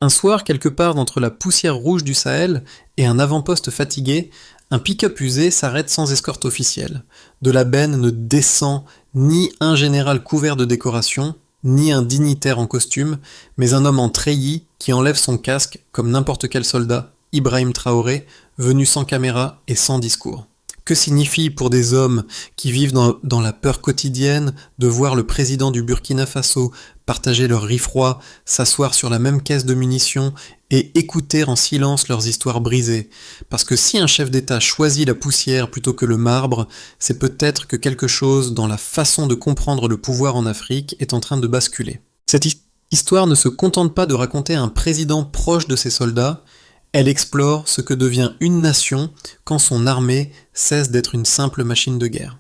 Un soir, quelque part entre la poussière rouge du Sahel et un avant-poste fatigué, un pick-up usé s'arrête sans escorte officielle. De la benne ne descend ni un général couvert de décorations, ni un dignitaire en costume, mais un homme en treillis qui enlève son casque comme n'importe quel soldat, Ibrahim Traoré, venu sans caméra et sans discours. Que signifie pour des hommes qui vivent dans la peur quotidienne de voir le président du Burkina Faso partager leur riz froid, s'asseoir sur la même caisse de munitions et écouter en silence leurs histoires brisées? Parce que si un chef d'État choisit la poussière plutôt que le marbre, c'est peut-être que quelque chose dans la façon de comprendre le pouvoir en Afrique est en train de basculer. Cette histoire ne se contente pas de raconter un président proche de ses soldats, elle explore ce que devient une nation quand son armée cesse d'être une simple machine de guerre.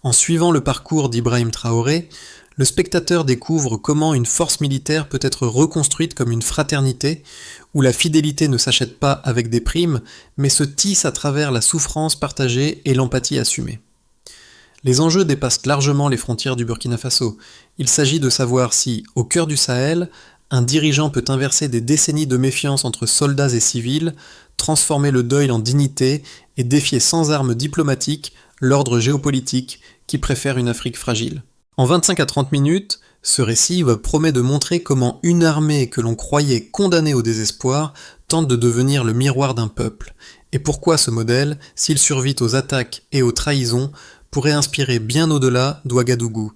En suivant le parcours d'Ibrahim Traoré, le spectateur découvre comment une force militaire peut être reconstruite comme une fraternité, où la fidélité ne s'achète pas avec des primes, mais se tisse à travers la souffrance partagée et l'empathie assumée. Les enjeux dépassent largement les frontières du Burkina Faso. Il s'agit de savoir si, au cœur du Sahel, un dirigeant peut inverser des décennies de méfiance entre soldats et civils, transformer le deuil en dignité et défier sans armes diplomatiques l'ordre géopolitique qui préfère une Afrique fragile. En 25 à 30 minutes, ce récit promet de montrer comment une armée que l'on croyait condamnée au désespoir tente de devenir le miroir d'un peuple, et pourquoi ce modèle, s'il survit aux attaques et aux trahisons, pourrait inspirer bien au-delà d'Ouagadougou.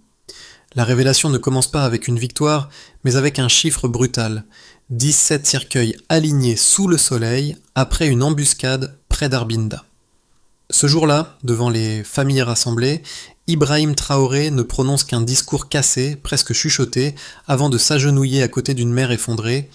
La révélation ne commence pas avec une victoire, mais avec un chiffre brutal. 17 cercueils alignés sous le soleil après une embuscade près d'Arbinda. Ce jour-là, devant les familles rassemblées, Ibrahim Traoré ne prononce qu'un discours cassé, presque chuchoté, avant de s'agenouiller à côté d'une mère effondrée,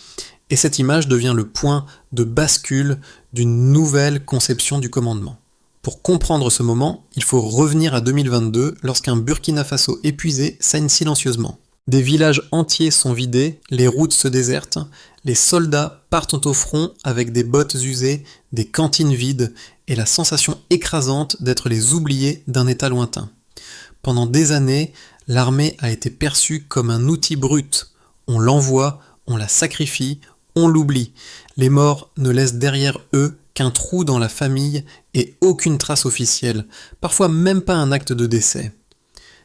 et cette image devient le point de bascule d'une nouvelle conception du commandement. Pour comprendre ce moment, il faut revenir à 2022, lorsqu'un Burkina Faso épuisé saigne silencieusement. Des villages entiers sont vidés, les routes se désertent, les soldats partent au front avec des bottes usées, des cantines vides et la sensation écrasante d'être les oubliés d'un État lointain. Pendant des années, l'armée a été perçue comme un outil brut. On l'envoie, on la sacrifie, on l'oublie. Les morts ne laissent derrière eux qu'un trou dans la famille et aucune trace officielle, parfois même pas un acte de décès.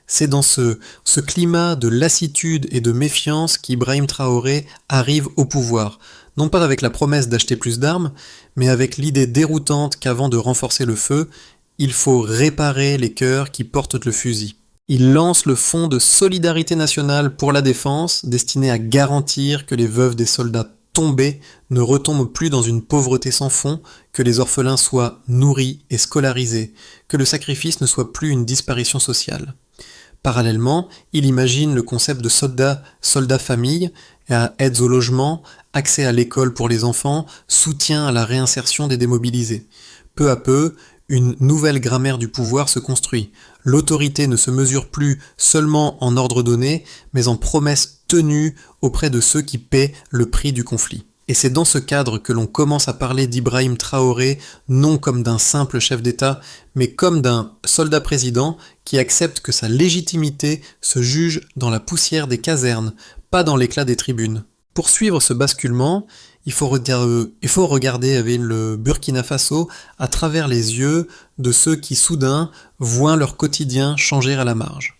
C'est dans ce climat de lassitude et de méfiance qu'Ibrahim Traoré arrive au pouvoir, non pas avec la promesse d'acheter plus d'armes, mais avec l'idée déroutante qu'avant de renforcer le feu, il faut réparer les cœurs qui portent le fusil. Il lance le fonds de solidarité nationale pour la défense, destiné à garantir que les veuves des soldats tombés ne retombent plus dans une pauvreté sans fond, que les orphelins soient nourris et scolarisés, que le sacrifice ne soit plus une disparition sociale. Parallèlement, il imagine le concept de soldat-famille, aides au logement, accès à l'école pour les enfants, soutien à la réinsertion des démobilisés. Peu à peu, une nouvelle grammaire du pouvoir se construit. L'autorité ne se mesure plus seulement en ordre donné, mais en promesses tenues auprès de ceux qui paient le prix du conflit. Et c'est dans ce cadre que l'on commence à parler d'Ibrahim Traoré, non comme d'un simple chef d'État, mais comme d'un soldat-président qui accepte que sa légitimité se juge dans la poussière des casernes, pas dans l'éclat des tribunes. Pour suivre ce basculement, il faut regarder le Burkina Faso à travers les yeux de ceux qui soudain voient leur quotidien changer à la marge.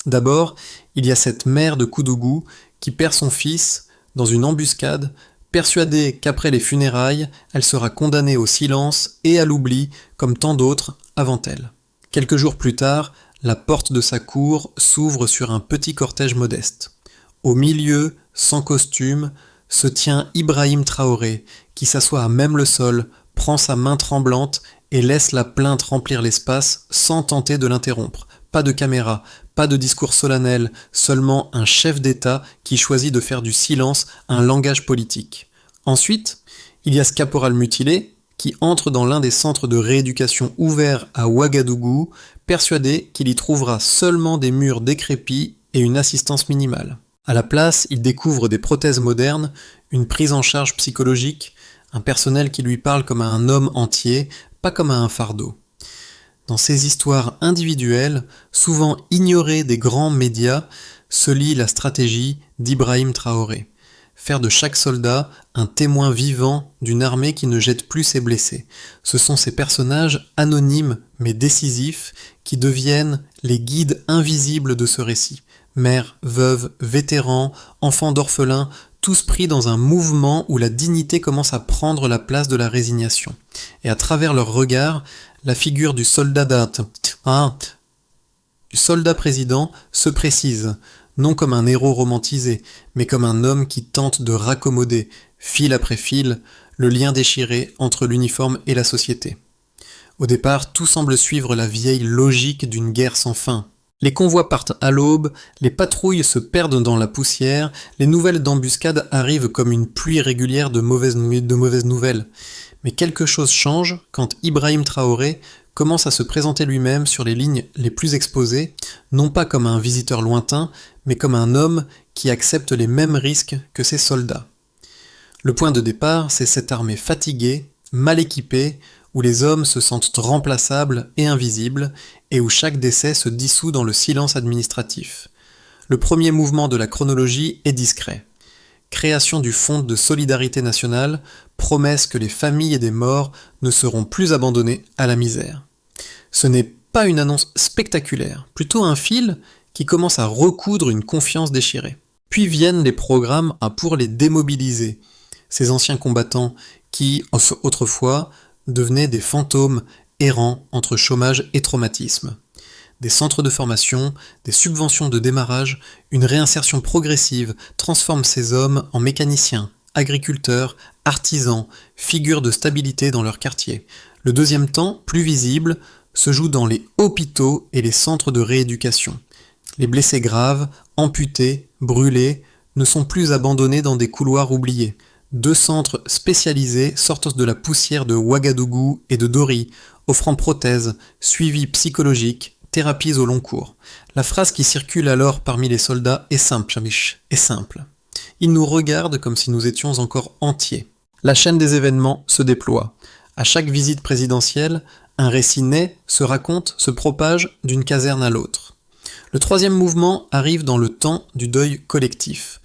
D'abord, il y a cette mère de Koudougou qui perd son fils dans une embuscade, persuadée qu'après les funérailles, elle sera condamnée au silence et à l'oubli comme tant d'autres avant elle. Quelques jours plus tard, la porte de sa cour s'ouvre sur un petit cortège modeste. Au milieu, sans costume, se tient Ibrahim Traoré, qui s'assoit à même le sol, prend sa main tremblante et laisse la plainte remplir l'espace sans tenter de l'interrompre. Pas de caméra, pas de discours solennel, seulement un chef d'État qui choisit de faire du silence un langage politique. Ensuite, il y a ce caporal mutilé qui entre dans l'un des centres de rééducation ouverts à Ouagadougou, persuadé qu'il y trouvera seulement des murs décrépits et une assistance minimale. À la place, il découvre des prothèses modernes, une prise en charge psychologique, un personnel qui lui parle comme à un homme entier, pas comme à un fardeau. Dans ces histoires individuelles, souvent ignorées des grands médias, se lit la stratégie d'Ibrahim Traoré. faire de chaque soldat un témoin vivant d'une armée qui ne jette plus ses blessés. Ce sont ces personnages anonymes mais décisifs qui deviennent les guides invisibles de ce récit. Mères, veuves, vétérans, enfants d'orphelins, tous pris dans un mouvement où la dignité commence à prendre la place de la résignation. Et à travers leurs regards, la figure du soldat du soldat président se précise, non comme un héros romantisé, mais comme un homme qui tente de raccommoder, fil après fil, le lien déchiré entre l'uniforme et la société. Au départ, tout semble suivre la vieille logique d'une guerre sans fin. Les convois partent à l'aube, les patrouilles se perdent dans la poussière, les nouvelles d'embuscade arrivent comme une pluie régulière de mauvaises nouvelles. Mais quelque chose change quand Ibrahim Traoré commence à se présenter lui-même sur les lignes les plus exposées, non pas comme un visiteur lointain, mais comme un homme qui accepte les mêmes risques que ses soldats. Le point de départ, c'est cette armée fatiguée, mal équipée, où les hommes se sentent remplaçables et invisibles, et où chaque décès se dissout dans le silence administratif. Le premier mouvement de la chronologie est discret. Création du Fonds de solidarité nationale, promesse que les familles des morts ne seront plus abandonnées à la misère. Ce n'est pas une annonce spectaculaire, plutôt un fil qui commence à recoudre une confiance déchirée. Puis viennent les programmes pour les démobiliser, ces anciens combattants qui, autrefois, devenaient des fantômes errants entre chômage et traumatisme. Des centres de formation, des subventions de démarrage, une réinsertion progressive transforme ces hommes en mécaniciens, agriculteurs, artisans, figures de stabilité dans leur quartier. Le deuxième temps, plus visible, se joue dans les hôpitaux et les centres de rééducation. Les blessés graves, amputés, brûlés, ne sont plus abandonnés dans des couloirs oubliés. 2 centres spécialisés sortent de la poussière de Ouagadougou et de Dori, offrant prothèses, suivi psychologique, thérapies au long cours. La phrase qui circule alors parmi les soldats est simple, Ils nous regardent comme si nous étions encore entiers. La chaîne des événements se déploie. À chaque visite présidentielle, un récit naît, se raconte, se propage d'une caserne à l'autre. Le troisième mouvement arrive dans le temps du deuil collectif.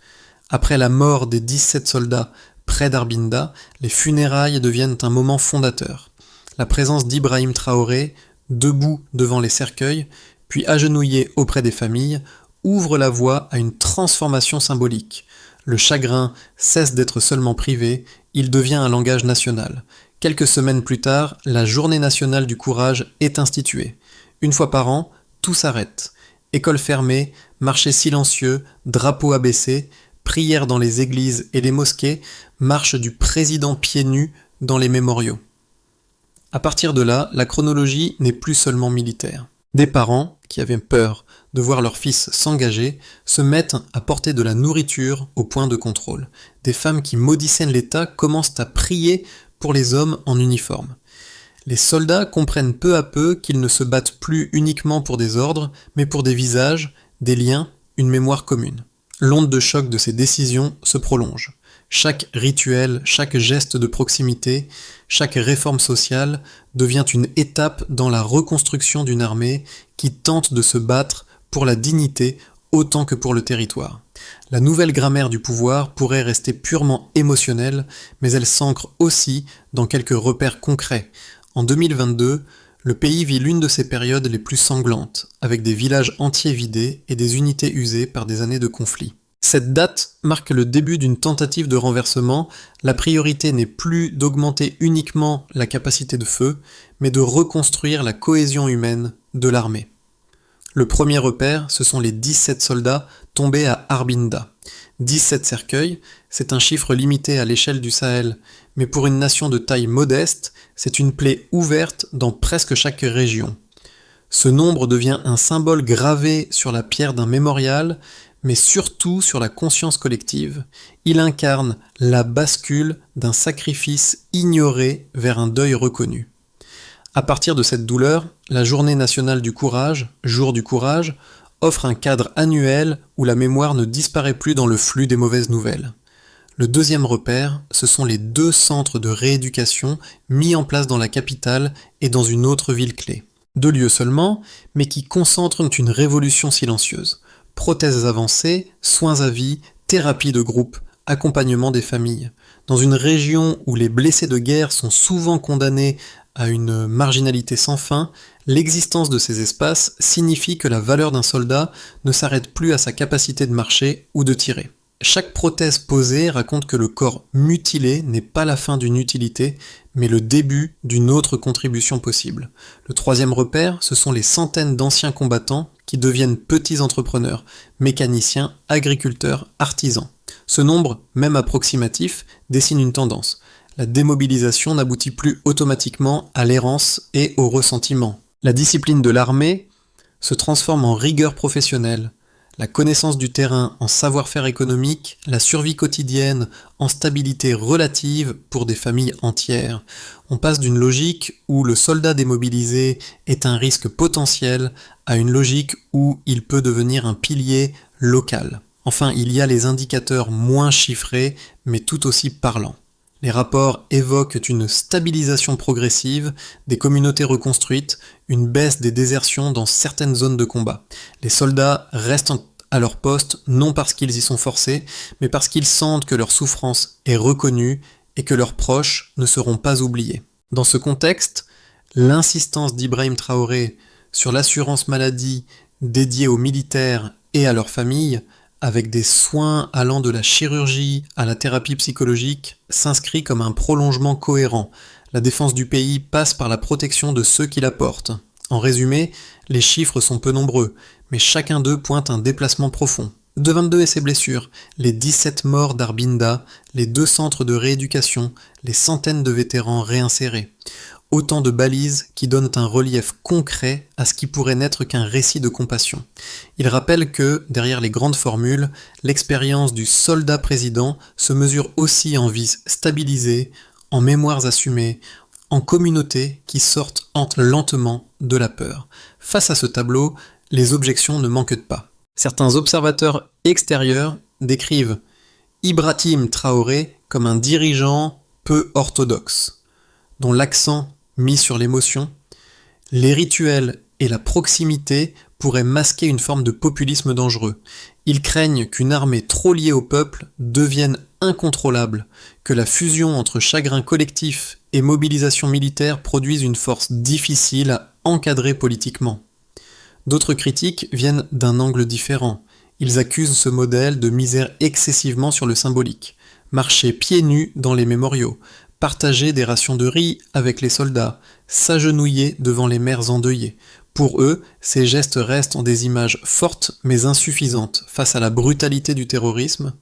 Après la mort des 17 soldats près d'Arbinda, les funérailles deviennent un moment fondateur. La présence d'Ibrahim Traoré, debout devant les cercueils, puis agenouillé auprès des familles, ouvre la voie à une transformation symbolique. Le chagrin cesse d'être seulement privé, il devient un langage national. Quelques semaines plus tard, la Journée nationale du courage est instituée. Une fois par an, tout s'arrête. Écoles fermées, marchés silencieux, drapeaux abaissés, prières dans les églises et les mosquées, marche du président pieds nus dans les mémoriaux. À partir de là, la chronologie n'est plus seulement militaire. Des parents, qui avaient peur de voir leur fils s'engager, se mettent à porter de la nourriture au point de contrôle. Des femmes qui maudissaient l'État commencent à prier pour les hommes en uniforme. Les soldats comprennent peu à peu qu'ils ne se battent plus uniquement pour des ordres, mais pour des visages, des liens, une mémoire commune. L'onde de choc de ces décisions se prolonge. Chaque rituel, chaque geste de proximité, chaque réforme sociale devient une étape dans la reconstruction d'une armée qui tente de se battre pour la dignité autant que pour le territoire. La nouvelle grammaire du pouvoir pourrait rester purement émotionnelle, mais elle s'ancre aussi dans quelques repères concrets. En 2022, le pays vit l'une de ses périodes les plus sanglantes, avec des villages entiers vidés et des unités usées par des années de conflits. Cette date marque le début d'une tentative de renversement. La priorité n'est plus d'augmenter uniquement la capacité de feu, mais de reconstruire la cohésion humaine de l'armée. Le premier repère, ce sont les 17 soldats tombés à Arbinda. 17 cercueils, c'est un chiffre limité à l'échelle du Sahel, mais pour une nation de taille modeste, c'est une plaie ouverte dans presque chaque région. Ce nombre devient un symbole gravé sur la pierre d'un mémorial, mais surtout sur la conscience collective. Il incarne la bascule d'un sacrifice ignoré vers un deuil reconnu. À partir de cette douleur, la Journée nationale du courage, Jour du courage, offre un cadre annuel où la mémoire ne disparaît plus dans le flux des mauvaises nouvelles. Le deuxième repère, ce sont les 2 centres de rééducation mis en place dans la capitale et dans une autre ville clé. 2 lieux seulement, mais qui concentrent une révolution silencieuse. Prothèses avancées, soins à vie, thérapie de groupe, accompagnement des familles. Dans une région où les blessés de guerre sont souvent condamnés à une marginalité sans fin, l'existence de ces espaces signifie que la valeur d'un soldat ne s'arrête plus à sa capacité de marcher ou de tirer. Chaque prothèse posée raconte que le corps mutilé n'est pas la fin d'une utilité, mais le début d'une autre contribution possible. Le troisième repère, ce sont les centaines d'anciens combattants qui deviennent petits entrepreneurs, mécaniciens, agriculteurs, artisans. Ce nombre, même approximatif, dessine une tendance. La démobilisation n'aboutit plus automatiquement à l'errance et au ressentiment. La discipline de l'armée se transforme en rigueur professionnelle. La connaissance du terrain en savoir-faire économique, la survie quotidienne en stabilité relative pour des familles entières. On passe d'une logique où le soldat démobilisé est un risque potentiel à une logique où il peut devenir un pilier local. Enfin, il y a les indicateurs moins chiffrés, mais tout aussi parlants. Les rapports évoquent une stabilisation progressive des communautés reconstruites, une baisse des désertions dans certaines zones de combat. Les soldats restent à leur poste non parce qu'ils y sont forcés, mais parce qu'ils sentent que leur souffrance est reconnue et que leurs proches ne seront pas oubliés. Dans ce contexte, l'insistance d'Ibrahim Traoré sur l'assurance maladie dédiée aux militaires et à leurs familles, avec des soins allant de la chirurgie à la thérapie psychologique, s'inscrit comme un prolongement cohérent. La défense du pays passe par la protection de ceux qui la portent. En résumé, les chiffres sont peu nombreux, mais chacun d'eux pointe un déplacement profond. De 22 et ses blessures, les 17 morts d'Arbinda, les 2 centres de rééducation, les centaines de vétérans réinsérés. Autant de balises qui donnent un relief concret à ce qui pourrait n'être qu'un récit de compassion. Il rappelle que, derrière les grandes formules, l'expérience du soldat président se mesure aussi en vies stabilisées, en mémoires assumées, en communautés qui sortent lentement de la peur. Face à ce tableau, les objections ne manquent pas. Certains observateurs extérieurs décrivent Ibrahim Traoré comme un dirigeant peu orthodoxe, dont l'accent mis sur l'émotion, les rituels et la proximité pourraient masquer une forme de populisme dangereux. Ils craignent qu'une armée trop liée au peuple devienne incontrôlable, que la fusion entre chagrin collectif et mobilisation militaire produise une force difficile à encadrer politiquement. D'autres critiques viennent d'un angle différent. Ils accusent ce modèle de misère excessivement sur le symbolique. Marcher pieds nus dans les mémoriaux, partager des rations de riz avec les soldats, s'agenouiller devant les mères endeuillées. Pour eux, ces gestes restent en des images fortes mais insuffisantes face à la brutalité du terrorisme,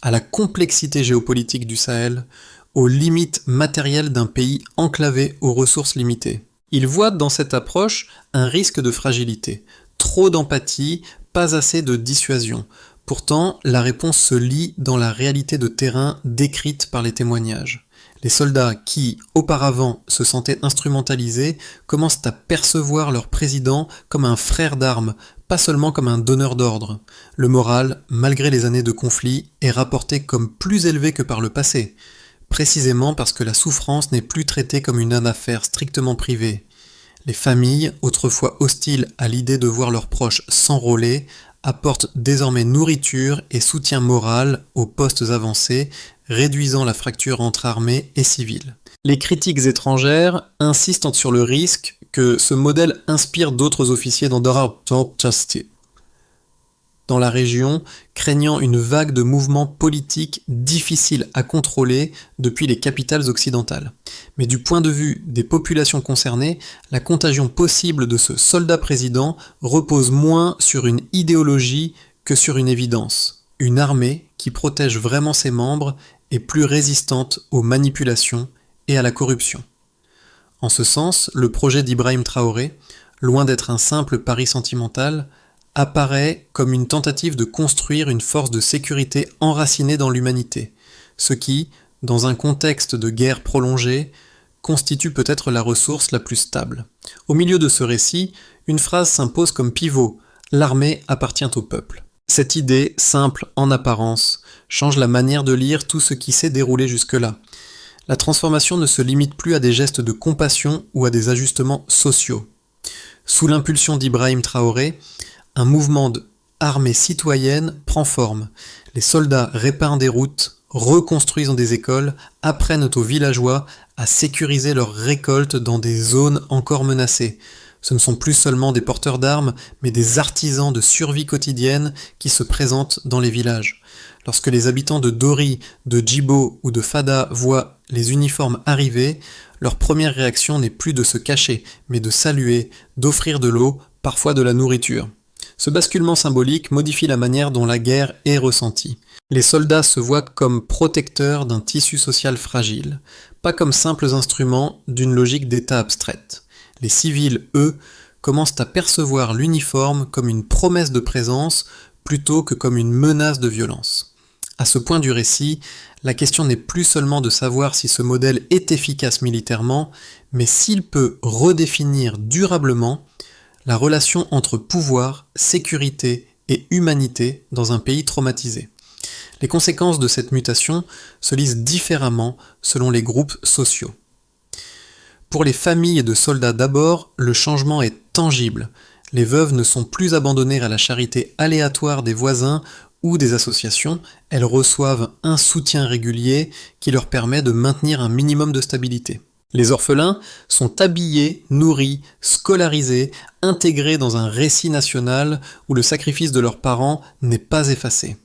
à la complexité géopolitique du Sahel, aux limites matérielles d'un pays enclavé aux ressources limitées. Ils voient dans cette approche un risque de fragilité, trop d'empathie, pas assez de dissuasion. Pourtant, la réponse se lie dans la réalité de terrain décrite par les témoignages. Les soldats qui, auparavant, se sentaient instrumentalisés, commencent à percevoir leur président comme un frère d'armes, pas seulement comme un donneur d'ordre. Le moral, malgré les années de conflit, est rapporté comme plus élevé que par le passé, précisément parce que la souffrance n'est plus traitée comme une affaire strictement privée. Les familles, autrefois hostiles à l'idée de voir leurs proches s'enrôler, apportent désormais nourriture et soutien moral aux postes avancés, réduisant la fracture entre armée et civile. Les critiques étrangères insistent sur le risque que ce modèle inspire d'autres officiers dans la région, craignant une vague de mouvements politiques difficiles à contrôler depuis les capitales occidentales. Mais du point de vue des populations concernées, la contagion possible de ce soldat président repose moins sur une idéologie que sur une évidence. Une armée qui protège vraiment ses membres est plus résistante aux manipulations et à la corruption. En ce sens, le projet d'Ibrahim Traoré, loin d'être un simple pari sentimental, apparaît comme une tentative de construire une force de sécurité enracinée dans l'humanité, ce qui, dans un contexte de guerre prolongée, constitue peut-être la ressource la plus stable. Au milieu de ce récit, une phrase s'impose comme pivot « L'armée appartient au peuple ». Cette idée, simple en apparence, change la manière de lire tout ce qui s'est déroulé jusque-là. La transformation ne se limite plus à des gestes de compassion ou à des ajustements sociaux. Sous l'impulsion d'Ibrahim Traoré, un mouvement d'armée citoyenne prend forme. Les soldats réparent des routes, reconstruisent des écoles, apprennent aux villageois à sécuriser leurs récoltes dans des zones encore menacées. Ce ne sont plus seulement des porteurs d'armes, mais des artisans de survie quotidienne qui se présentent dans les villages. Lorsque les habitants de Dori, de Djibo ou de Fada voient les uniformes arriver, leur première réaction n'est plus de se cacher, mais de saluer, d'offrir de l'eau, parfois de la nourriture. Ce basculement symbolique modifie la manière dont la guerre est ressentie. Les soldats se voient comme protecteurs d'un tissu social fragile, pas comme simples instruments d'une logique d'État abstraite. Les civils, eux, commencent à percevoir l'uniforme comme une promesse de présence plutôt que comme une menace de violence. À ce point du récit, la question n'est plus seulement de savoir si ce modèle est efficace militairement, mais s'il peut redéfinir durablement la relation entre pouvoir, sécurité et humanité dans un pays traumatisé. Les conséquences de cette mutation se lisent différemment selon les groupes sociaux. Pour les familles de soldats d'abord, le changement est tangible. Les veuves ne sont plus abandonnées à la charité aléatoire des voisins ou des associations, elles reçoivent un soutien régulier qui leur permet de maintenir un minimum de stabilité. Les orphelins sont habillés, nourris, scolarisés, intégrés dans un récit national où le sacrifice de leurs parents n'est pas effacé.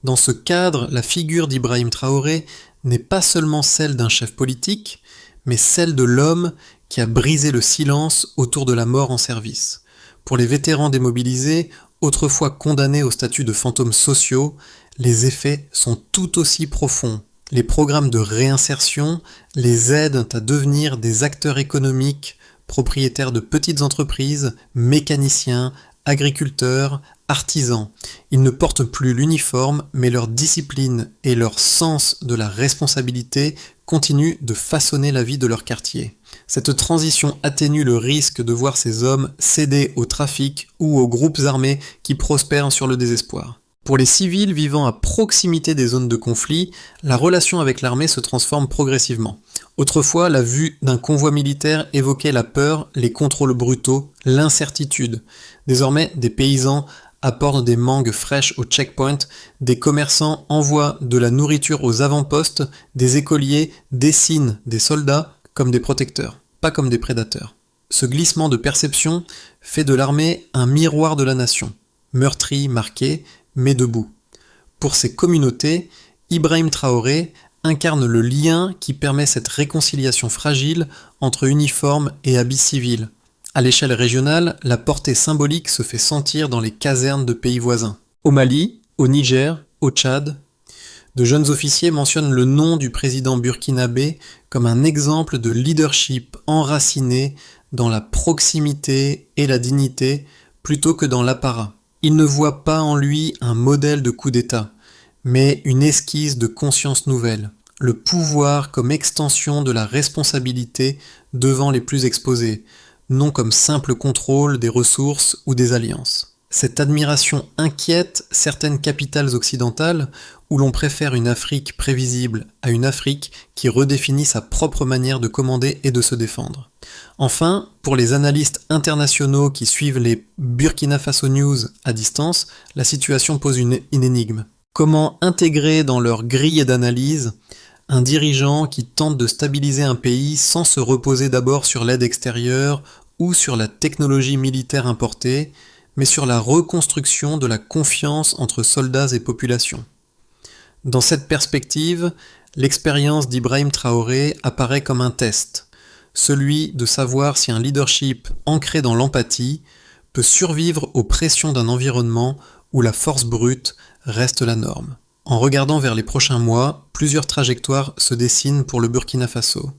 Dans ce cadre, la figure d'Ibrahim Traoré n'est pas seulement celle d'un chef politique, mais celle de l'homme qui a brisé le silence autour de la mort en service. Pour les vétérans démobilisés, autrefois condamnés au statut de fantômes sociaux, les effets sont tout aussi profonds. Les programmes de réinsertion les aident à devenir des acteurs économiques, propriétaires de petites entreprises, mécaniciens, agriculteurs, artisans. Ils ne portent plus l'uniforme, mais leur discipline et leur sens de la responsabilité continuent de façonner la vie de leur quartier. Cette transition atténue le risque de voir ces hommes céder au trafic ou aux groupes armés qui prospèrent sur le désespoir. Pour les civils vivant à proximité des zones de conflit, la relation avec l'armée se transforme progressivement. Autrefois, la vue d'un convoi militaire évoquait la peur, les contrôles brutaux, l'incertitude. Désormais, des paysans apportent des mangues fraîches au checkpoint, des commerçants envoient de la nourriture aux avant-postes, des écoliers dessinent des soldats comme des protecteurs, pas comme des prédateurs. Ce glissement de perception fait de l'armée un miroir de la nation, meurtri, marqué, mais debout. Pour ces communautés, Ibrahim Traoré incarne le lien qui permet cette réconciliation fragile entre uniforme et habit civil. À l'échelle régionale, la portée symbolique se fait sentir dans les casernes de pays voisins. Au Mali, au Niger, au Tchad, de jeunes officiers mentionnent le nom du président burkinabé comme un exemple de leadership enraciné dans la proximité et la dignité plutôt que dans l'apparat. Ils ne voient pas en lui un modèle de coup d'État, mais une esquisse de conscience nouvelle, le pouvoir comme extension de la responsabilité devant les plus exposés, non comme simple contrôle des ressources ou des alliances. Cette admiration inquiète certaines capitales occidentales où l'on préfère une Afrique prévisible à une Afrique qui redéfinit sa propre manière de commander et de se défendre. Enfin, pour les analystes internationaux qui suivent les Burkina Faso News à distance, la situation pose une énigme. Comment intégrer dans leur grille d'analyse un dirigeant qui tente de stabiliser un pays sans se reposer d'abord sur l'aide extérieure ou sur la technologie militaire importée, mais sur la reconstruction de la confiance entre soldats et population. Dans cette perspective, l'expérience d'Ibrahim Traoré apparaît comme un test, celui de savoir si un leadership ancré dans l'empathie peut survivre aux pressions d'un environnement où la force brute reste la norme. En regardant vers les prochains mois, plusieurs trajectoires se dessinent pour le Burkina Faso.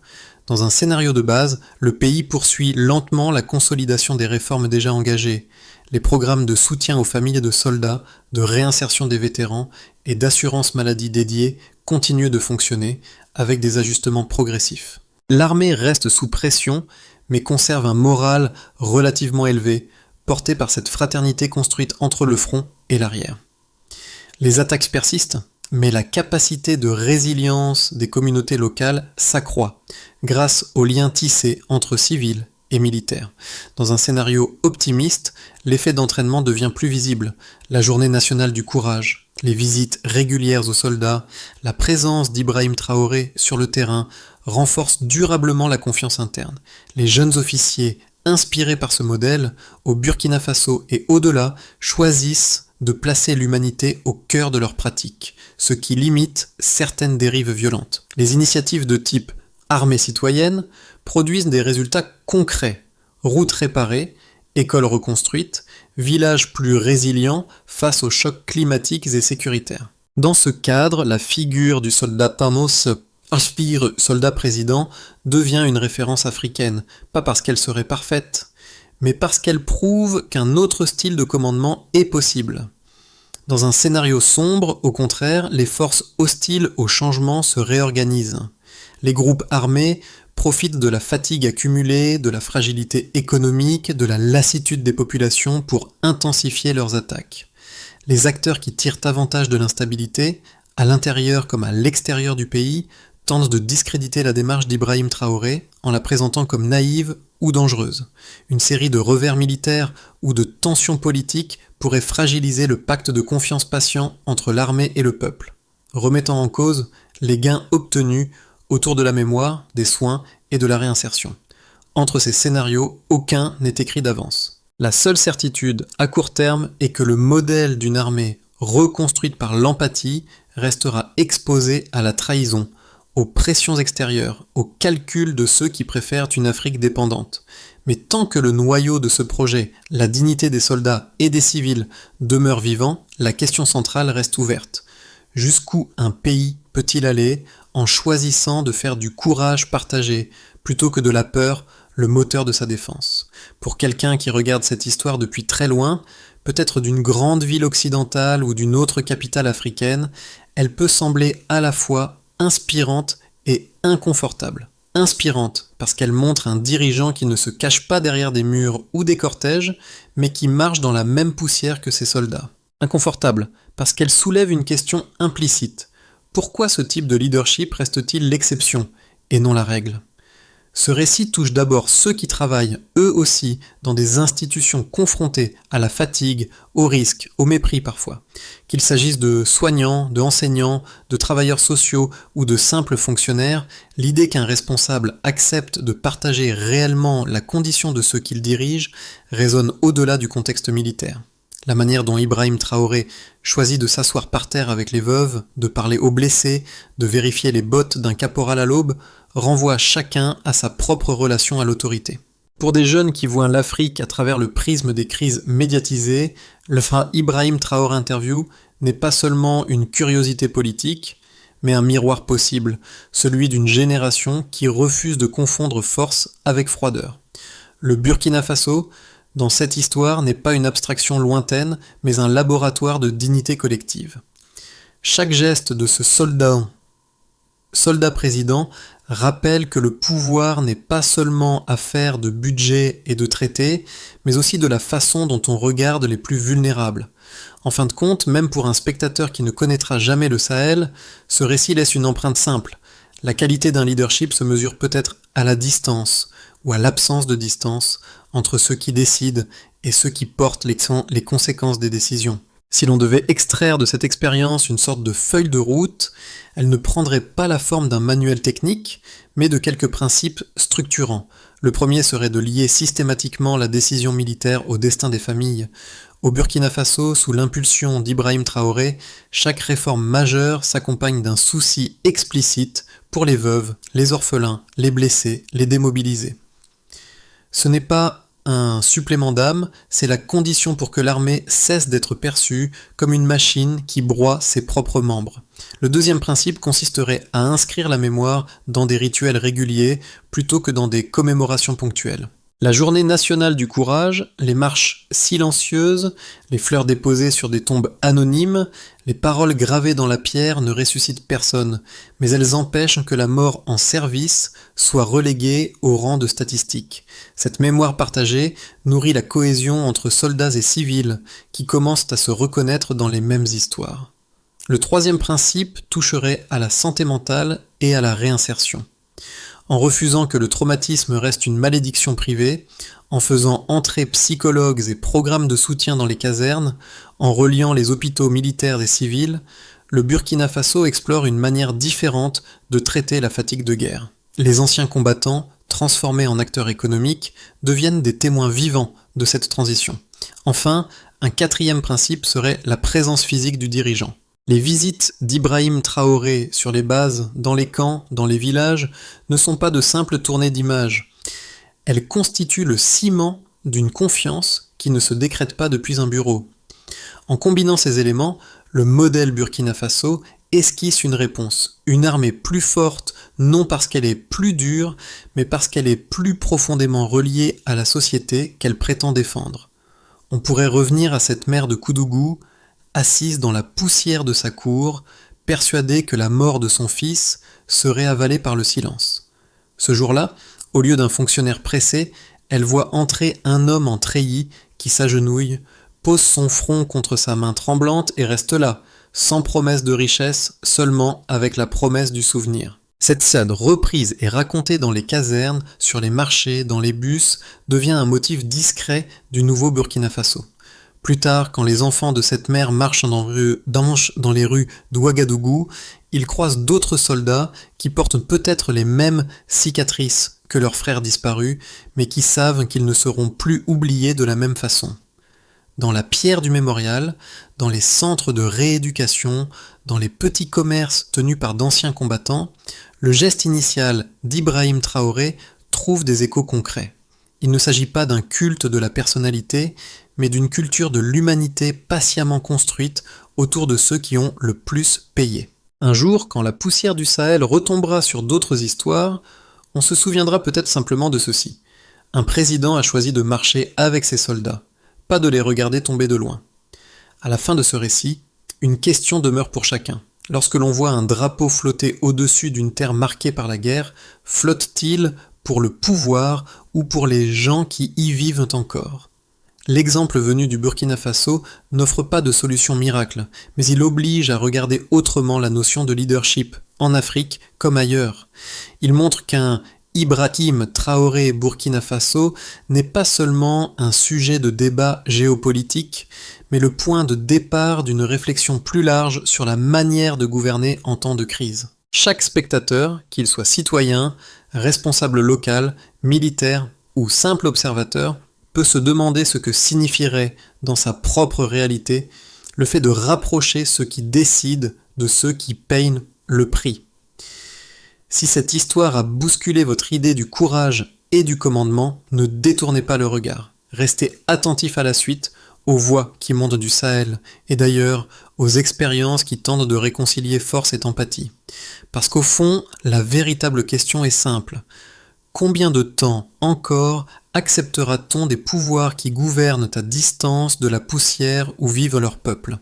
Dans un scénario de base, le pays poursuit lentement la consolidation des réformes déjà engagées. Les programmes de soutien aux familles de soldats, de réinsertion des vétérans et d'assurance maladie dédiée continuent de fonctionner avec des ajustements progressifs. L'armée reste sous pression, mais conserve un moral relativement élevé, porté par cette fraternité construite entre le front et l'arrière. Les attaques persistent, mais la capacité de résilience des communautés locales s'accroît, grâce aux liens tissés entre civils et militaire. Dans un scénario optimiste, l'effet d'entraînement devient plus visible. La journée nationale du courage, les visites régulières aux soldats, la présence d'Ibrahim Traoré sur le terrain renforcent durablement la confiance interne. Les jeunes officiers, inspirés par ce modèle, au Burkina Faso et au-delà, choisissent de placer l'humanité au cœur de leurs pratiques, ce qui limite certaines dérives violentes. Les initiatives de type armée citoyenne produisent des résultats concrets. Routes réparées, écoles reconstruites, villages plus résilients face aux chocs climatiques et sécuritaires. Dans ce cadre, la figure du soldat Panos Aspire, soldat président, devient une référence africaine, pas parce qu'elle serait parfaite, mais parce qu'elle prouve qu'un autre style de commandement est possible. Dans un scénario sombre, au contraire, les forces hostiles au changement se réorganisent. Les groupes armés profitent de la fatigue accumulée, de la fragilité économique, de la lassitude des populations pour intensifier leurs attaques. Les acteurs qui tirent avantage de l'instabilité, à l'intérieur comme à l'extérieur du pays, tentent de discréditer la démarche d'Ibrahim Traoré en la présentant comme naïve ou dangereuse. Une série de revers militaires ou de tensions politiques pourrait fragiliser le pacte de confiance patient entre l'armée et le peuple, remettant en cause les gains obtenus autour de la mémoire, des soins et de la réinsertion. Entre ces scénarios, aucun n'est écrit d'avance. La seule certitude à court terme est que le modèle d'une armée reconstruite par l'empathie restera exposé à la trahison, aux pressions extérieures, aux calculs de ceux qui préfèrent une Afrique dépendante. Mais tant que le noyau de ce projet, la dignité des soldats et des civils, demeure vivant, la question centrale reste ouverte. Jusqu'où un pays peut-il aller en choisissant de faire du courage partagé plutôt que de la peur le moteur de sa défense? Pour quelqu'un qui regarde cette histoire depuis très loin, peut-être d'une grande ville occidentale ou d'une autre capitale africaine, elle peut sembler à la fois inspirante et inconfortable. Inspirante parce qu'elle montre un dirigeant qui ne se cache pas derrière des murs ou des cortèges, mais qui marche dans la même poussière que ses soldats. Inconfortable parce qu'elle soulève une question implicite. Pourquoi ce type de leadership reste-t-il l'exception et non la règle ? Ce récit touche d'abord ceux qui travaillent, eux aussi, dans des institutions confrontées à la fatigue, au risque, au mépris parfois. Qu'il s'agisse de soignants, de enseignants, de travailleurs sociaux ou de simples fonctionnaires, l'idée qu'un responsable accepte de partager réellement la condition de ceux qu'il dirige résonne au-delà du contexte militaire. La manière dont Ibrahim Traoré choisit de s'asseoir par terre avec les veuves, de parler aux blessés, de vérifier les bottes d'un caporal à l'aube, renvoie chacun à sa propre relation à l'autorité. Pour des jeunes qui voient l'Afrique à travers le prisme des crises médiatisées, le Ibrahim Traoré Interview n'est pas seulement une curiosité politique, mais un miroir possible, celui d'une génération qui refuse de confondre force avec froideur. Le Burkina Faso, dans cette histoire, n'est pas une abstraction lointaine, mais un laboratoire de dignité collective. Chaque geste de ce soldat président rappelle que le pouvoir n'est pas seulement affaire de budget et de traités, mais aussi de la façon dont on regarde les plus vulnérables. En fin de compte, même pour un spectateur qui ne connaîtra jamais le Sahel, ce récit laisse une empreinte simple. La qualité d'un leadership se mesure peut-être à la distance, ou à l'absence de distance, entre ceux qui décident et ceux qui portent les conséquences des décisions. Si l'on devait extraire de cette expérience une sorte de feuille de route, elle ne prendrait pas la forme d'un manuel technique, mais de quelques principes structurants. Le premier serait de lier systématiquement la décision militaire au destin des familles. Au Burkina Faso, sous l'impulsion d'Ibrahim Traoré, chaque réforme majeure s'accompagne d'un souci explicite pour les veuves, les orphelins, les blessés, les démobilisés. Ce n'est pas un supplément d'âme, c'est la condition pour que l'armée cesse d'être perçue comme une machine qui broie ses propres membres. Le deuxième principe consisterait à inscrire la mémoire dans des rituels réguliers plutôt que dans des commémorations ponctuelles. La journée nationale du courage, les marches silencieuses, les fleurs déposées sur des tombes anonymes, les paroles gravées dans la pierre ne ressuscitent personne, mais elles empêchent que la mort en service soit reléguée au rang de statistique. Cette mémoire partagée nourrit la cohésion entre soldats et civils qui commencent à se reconnaître dans les mêmes histoires. Le troisième principe toucherait à la santé mentale et à la réinsertion. en refusant que le traumatisme reste une malédiction privée, en faisant entrer psychologues et programmes de soutien dans les casernes, en reliant les hôpitaux militaires et civils, le Burkina Faso explore une manière différente de traiter la fatigue de guerre. Les anciens combattants, transformés en acteurs économiques, deviennent des témoins vivants de cette transition. Enfin, un quatrième principe serait la présence physique du dirigeant. Les visites d'Ibrahim Traoré sur les bases, dans les camps, dans les villages, ne sont pas de simples tournées d'images. Elles constituent le ciment d'une confiance qui ne se décrète pas depuis un bureau. En combinant ces éléments, le modèle Burkina Faso esquisse une réponse, une armée plus forte, non parce qu'elle est plus dure, mais parce qu'elle est plus profondément reliée à la société qu'elle prétend défendre. On pourrait revenir à cette mère de Koudougou, assise dans la poussière de sa cour, persuadée que la mort de son fils serait avalée par le silence. Ce jour-là, au lieu d'un fonctionnaire pressé, elle voit entrer un homme en treillis qui s'agenouille, pose son front contre sa main tremblante et reste là, sans promesse de richesse, seulement avec la promesse du souvenir. Cette scène reprise et racontée dans les casernes, sur les marchés, dans les bus, devient un motif discret du nouveau Burkina Faso. Plus tard, quand les enfants de cette mère marchent dans les rues d'Ouagadougou, ils croisent d'autres soldats qui portent peut-être les mêmes cicatrices que leurs frères disparus, mais qui savent qu'ils ne seront plus oubliés de la même façon. Dans la pierre du mémorial, dans les centres de rééducation, dans les petits commerces tenus par d'anciens combattants, le geste initial d'Ibrahim Traoré trouve des échos concrets. Il ne s'agit pas d'un culte de la personnalité, mais d'une culture de l'humanité patiemment construite autour de ceux qui ont le plus payé. Un jour, quand la poussière du Sahel retombera sur d'autres histoires, on se souviendra peut-être simplement de ceci. Un président a choisi de marcher avec ses soldats, pas de les regarder tomber de loin. À la fin de ce récit, une question demeure pour chacun. Lorsque l'on voit un drapeau flotter au-dessus d'une terre marquée par la guerre, flotte-t-il pour le pouvoir ou pour les gens qui y vivent encore ? L'exemple venu du Burkina Faso n'offre pas de solution miracle, mais il oblige à regarder autrement la notion de leadership, en Afrique comme ailleurs. Il montre qu'un Ibrahim Traoré Burkina Faso n'est pas seulement un sujet de débat géopolitique, mais le point de départ d'une réflexion plus large sur la manière de gouverner en temps de crise. Chaque spectateur, qu'il soit citoyen, responsable local, militaire ou simple observateur, peut se demander ce que signifierait, dans sa propre réalité, le fait de rapprocher ceux qui décident de ceux qui payent le prix. Si cette histoire a bousculé votre idée du courage et du commandement, ne détournez pas le regard. Restez attentif à la suite, aux voix qui montent du Sahel, et d'ailleurs aux expériences qui tentent de réconcilier force et empathie. Parce qu'au fond, la véritable question est simple. Combien de temps encore acceptera-t-on des pouvoirs qui gouvernent à distance de la poussière où vivent leurs peuples ?